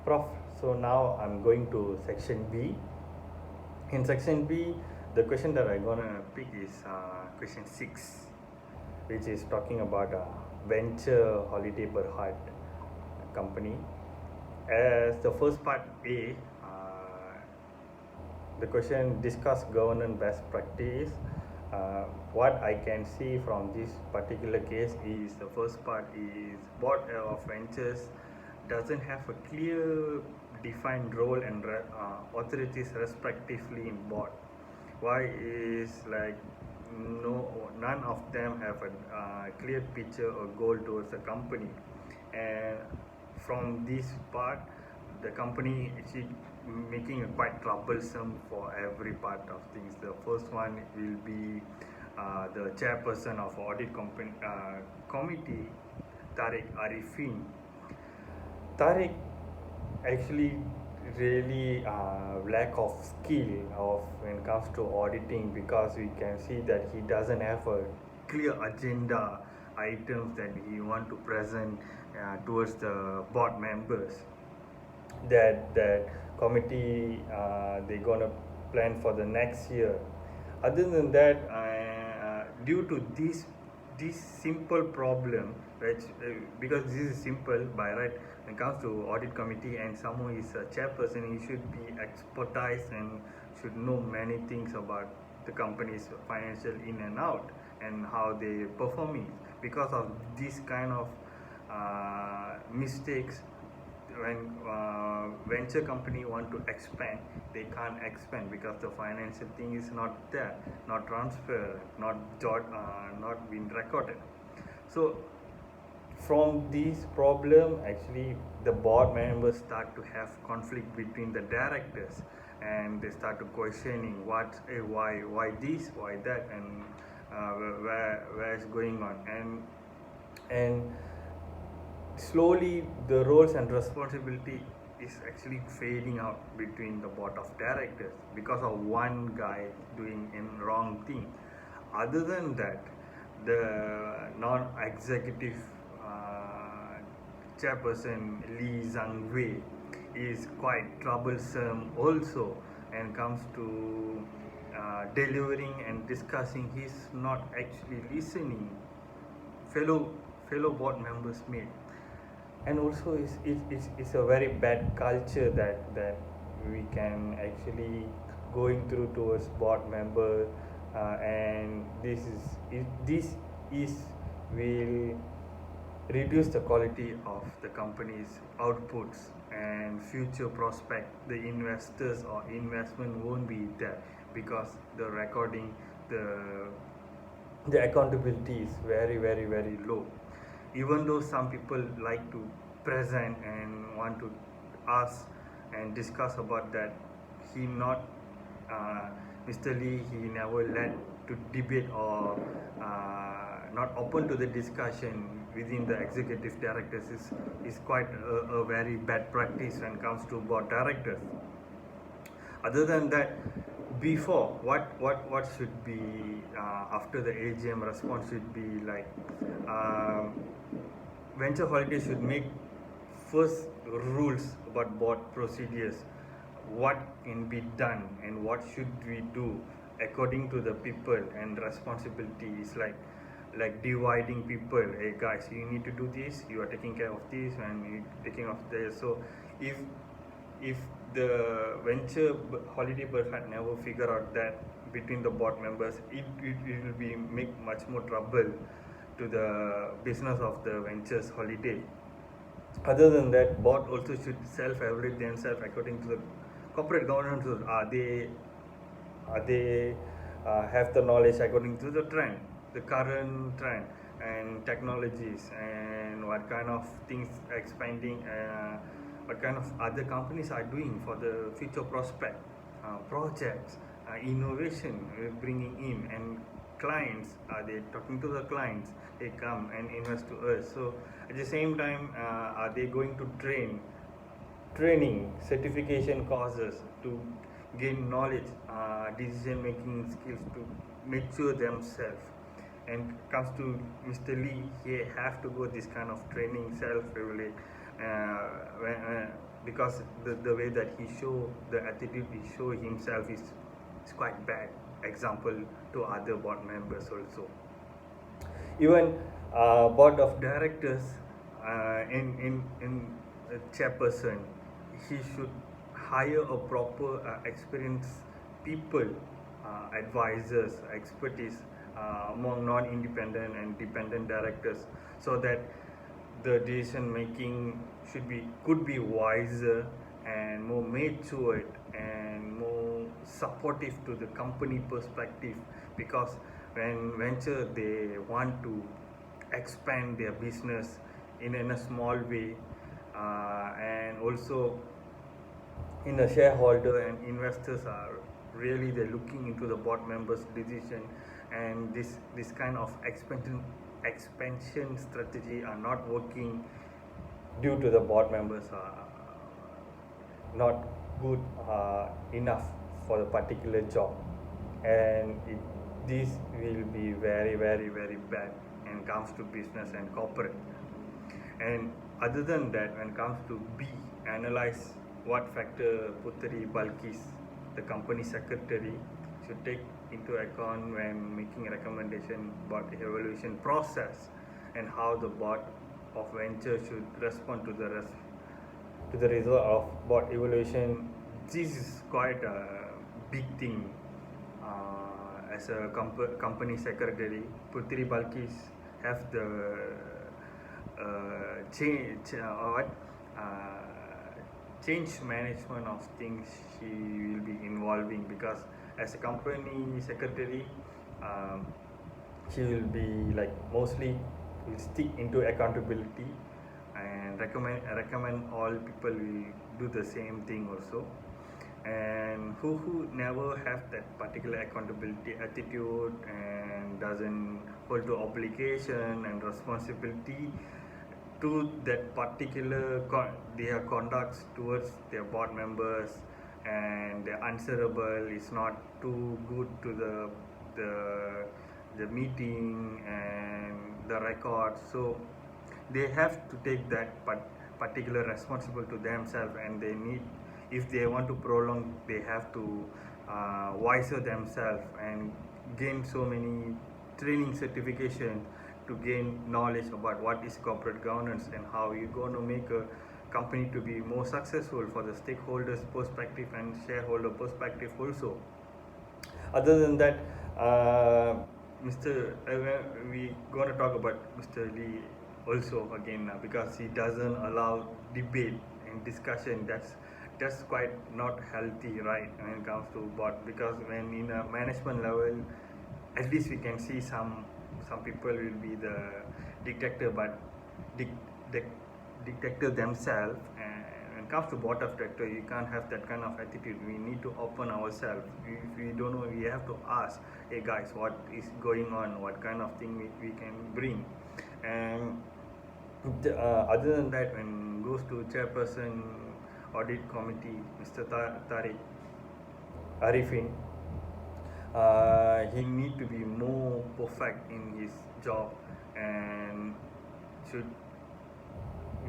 Prof, so now I'm going to section B. In section B, the question that I'm gonna pick is question 6, which is talking about a venture holiday per heart company. As the first part A, the question discuss governance best practice. What I can see from this particular case is the first part is board of ventures doesn't have a clear defined role and authorities respectively in board. Why is like none of them have a clear picture or goal towards the company, and from this part the company is making it quite troublesome for every part of things. The first one will be the chairperson of audit committee, Tariq Arifin. Tariq actually really lack of skill of when it comes to auditing, because we can see that he doesn't have a clear agenda items that he want to present towards the board members, that committee they gonna plan for the next year. Other than that, due to this simple problem, which because this is simple by right when it comes to audit committee, and someone is a chairperson, he should be expertise and should know many things about the company's financial in and out and how they performing. Because of this kind of mistakes, when venture company want to expand, they can't expand because the financial thing is not there, not transfer, not been recorded. So from this problem, actually the board members start to have conflict between the directors, and they start to questioning why this, why that, and where is going on, and slowly the roles and responsibility is actually fading out between the board of directors because of one guy doing a wrong thing. Other than that, the non-executive chairperson Lee Zhang-wei is quite troublesome also, and comes to delivering and discussing. He's not actually listening fellow board members made. And also it's a very bad culture that we can actually going through towards board member, and this will reduce the quality of the company's outputs and future prospect. The investors or investment won't be there because the recording, the accountability is very low. Even though some people like to present and want to ask and discuss about that, he not Mr. Lee, he never led to debate or not open to the discussion within the executive directors is quite a very bad practice when it comes to board directors. Other than that, before what should be after the AGM response should be like, venture holiday should make first rules about board procedures, what can be done and what should we do according to the people, and responsibility is like dividing people. Hey guys, you need to do this, you are taking care of this, and you taking of this. So if the venture holiday bird had never figured out that between the board members, it will be make much more trouble to the business of the ventures holiday. Other than that, board also should self-evaluate themselves according to the corporate governance. Are they have the knowledge according to the trend, the current trend and technologies, and what kind of things expanding, what kind of other companies are doing for the future prospect, projects, innovation bringing in, and clients, are they talking to the clients, they come and invest to us. So at the same time, are they going to training certification courses to gain knowledge, decision making skills to mature themselves. And comes to Mr. Lee, he have to go this kind of training, self-regulate, because the way that he show, the attitude he show himself is quite bad example to other board members also. Even board of directors, in a chairperson, he should hire a proper experienced people, advisors, expertise among non-independent and dependent directors, so that the decision making could be wiser and more matured and more supportive to the company perspective. Because when venture they want to expand their business in a small way, and also in the shareholder and investors are really they're looking into the board members decision, and this kind of expansion strategy are not working due to the board members are not good enough for the particular job, and this will be very bad when it comes to business and corporate. And other than that, when it comes to B, analyze what factor Puteri Balkis, the company secretary, should take into account when making a recommendation about the evaluation process, and how the board of venture should respond to the result of board evaluation. This is quite a big thing. As a company secretary, Puteri Balkis have the change management of things she will be involving, because as a company secretary, she will be like mostly will stick into accountability and recommend all people will do the same thing also. And who never have that particular accountability attitude and doesn't hold to obligation and responsibility to that particular their conducts towards their board members, and their answerable is not too good to the meeting and the record. So they have to take that particular responsible to themselves, and they need, if they want to prolong, they have to wiser themselves and gain so many training certification to gain knowledge about what is corporate governance and how you're going to make a company to be more successful for the stakeholders perspective and shareholder perspective also. Other than that, we going to talk about Mr. Lee also again, because he doesn't allow debate and discussion. That's quite not healthy, right, when it comes to board. Because when in a management level, at least we can see some people will be the dictator, but dictator themselves. And when it comes to board of director, you can't have that kind of attitude. We need to open ourselves. If we don't know, we have to ask, hey guys, what is going on, what kind of thing we can bring. And other than that, when it goes to chairperson audit committee, Mr. Tariq Arifin, he need to be more perfect in his job and should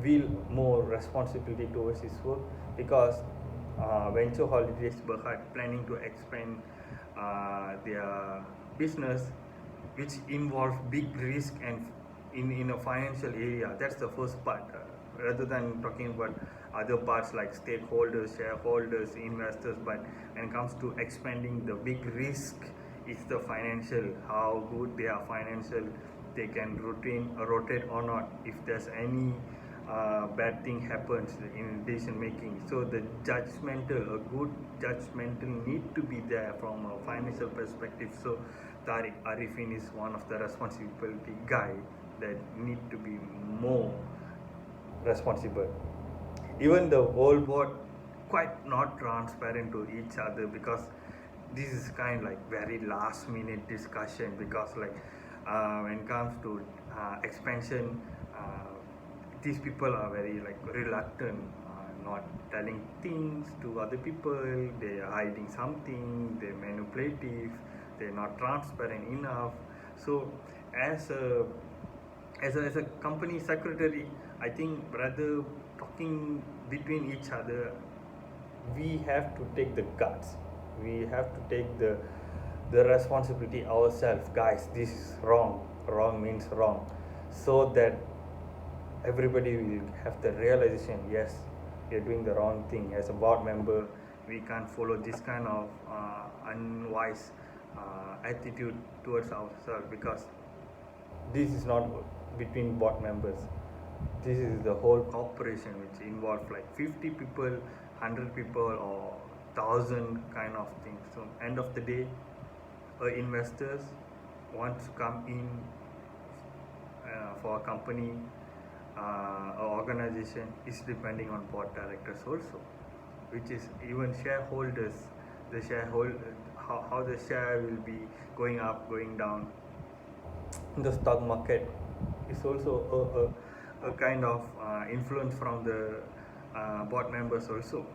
feel more responsibility towards his work, because Venture Holidays Berhad planning to expand their business, which involve big risk and in a financial area. That's the first part, rather than talking about other parts like stakeholders, shareholders, investors. But when it comes to expanding, the big risk is the financial, how good they are financial, they can rotate or not if there's any bad thing happens in decision making. So the a good judgmental need to be there from a financial perspective. So Tariq Arifin is one of the responsibility guy that need to be more responsible. Even the whole board quite not transparent to each other, because this is kind of like very last minute discussion. Because like when it comes to expansion, these people are very like reluctant, not telling things to other people. They are hiding something, they're manipulative, they're not transparent enough. So as a company secretary, I think rather talking between each other, we have to take the guts, we have to take the responsibility ourselves. Guys, this is wrong, wrong means wrong, so that everybody will have the realization, yes, we are doing the wrong thing. As a board member, we can't follow this kind of unwise attitude towards ourselves, because this is not between board members, this is the whole corporation, which involves like 50 people, 100 people, or 1,000 kind of things. So end of the day, investors want to come in for a company, or organization, is depending on board directors also, which is even shareholders, the shareholder, how the share will be going up, going down in the stock market, is also a kind of influence from the board members also.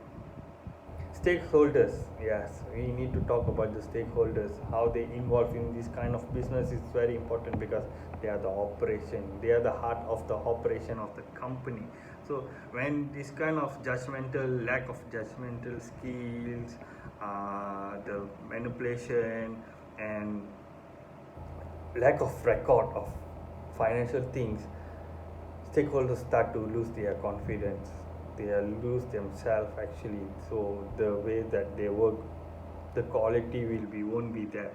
Stakeholders, yes, we need to talk about the stakeholders, how they involve in this kind of business is very important, because they are the operation, they are the heart of the operation of the company. So when this kind of judgmental, lack of judgmental skills, the manipulation and lack of record of financial things, stakeholders start to lose their confidence, they lose themselves actually. So the way that they work, the quality won't be there.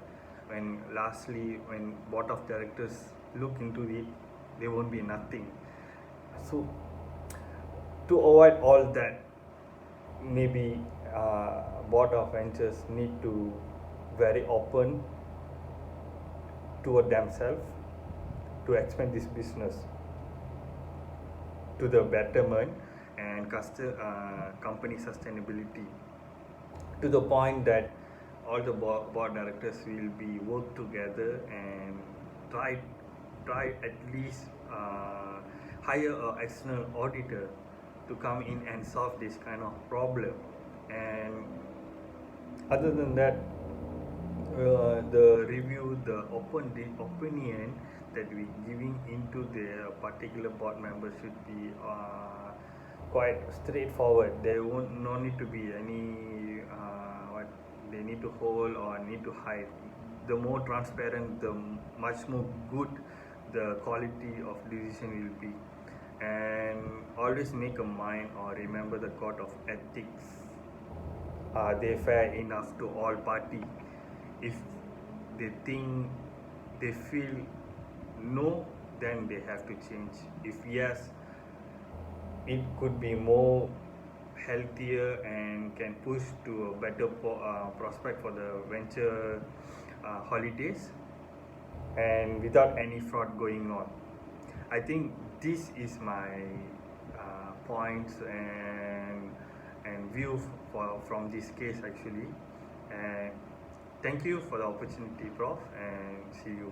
When lastly, when board of directors look into it, there won't be nothing. So to avoid all that, maybe board of ventures need to very open toward themselves to expand this business to the betterment and company sustainability, to the point that all the board directors will be work together and try at least hire an external auditor to come in and solve this kind of problem. And other than that, the review, the opinion that we giving into the particular board member should be quite straightforward. There won't no need to be any what they need to hold or need to hide. The more transparent, the much more good the quality of decision will be. And always make a mind or remember the code of ethics. Are they fair enough to all party? If they think, they feel no, then they have to change. If yes, it could be more healthier and can push to a better prospect for the venture holidays, and without any fraud going on. I think this is my points and view from this case actually. And thank you for the opportunity, Prof, and see you.